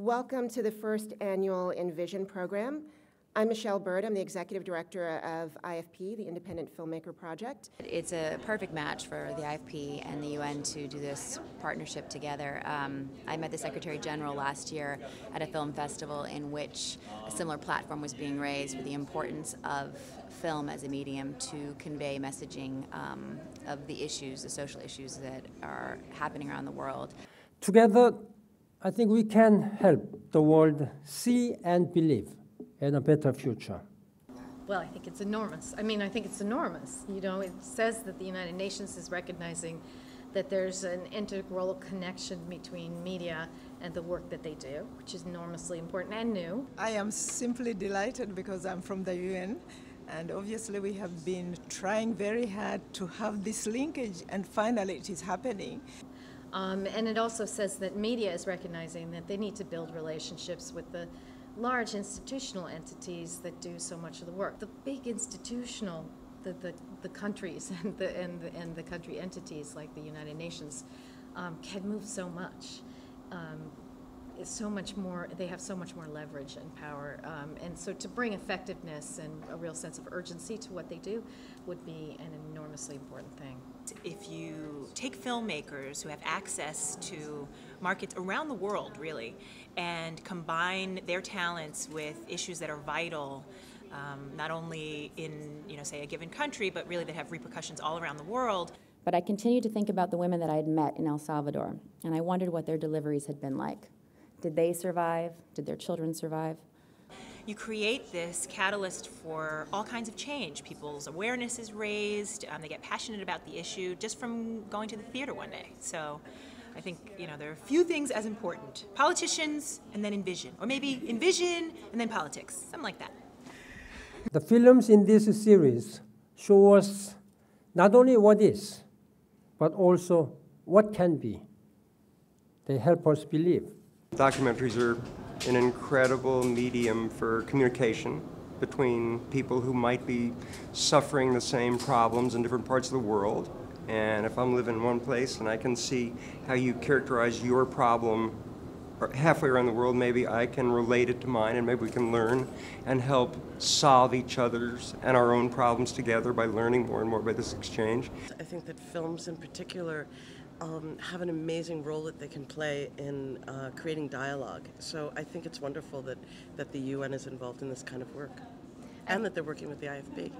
Welcome to the first annual Envision program. I'm Michelle Bird. I'm the Executive Director of IFP, the Independent Filmmaker Project. It's a perfect match for the IFP and the UN to do this partnership together. I met the Secretary General last year at a film festival in which a similar platform was being raised for the importance of film as a medium to convey messaging of the issues, the social issues that are happening around the world. Together, I think we can help the world see and believe in a better future. Well, I think it's enormous. I think it's enormous. You know, it says that the United Nations is recognizing that there's an integral connection between media and the work that they do, which is enormously important and new. I am simply delighted because I'm from the UN, and obviously we have been trying very hard to have this linkage, and finally it is happening. And it also says that media is recognizing that they need to build relationships with the large institutional entities that do so much of the work. The big institutional, the countries and the country entities like the United Nations can move so much. It's so much more. They have so much more leverage and power, and so to bring effectiveness and a real sense of urgency to what they do would be an enormously important thing. If you take filmmakers who have access to markets around the world, really, and combine their talents with issues that are vital, not only in, say, a given country, but really that have repercussions all around the world. But I continued to think about the women that I had met in El Salvador, and I wondered what their deliveries had been like. Did they survive? Did their children survive? You create this catalyst for all kinds of change. People's awareness is raised, they get passionate about the issue just from going to the theater one day. So I think, there are a few things as important. Politicians and then Envision, or maybe Envision and then politics, something like that. The films in this series show us not only what is, but also what can be. They help us believe. Documentaries are an incredible medium for communication between people who might be suffering the same problems in different parts of the world. And if I'm living in one place and I can see how you characterize your problem halfway around the world, maybe I can relate it to mine, and maybe we can learn and help solve each other's and our own problems together by learning more and more by this exchange. I think that films in particular have an amazing role that they can play in creating dialogue. So I think it's wonderful that the UN is involved in this kind of work and that they're working with the IFP.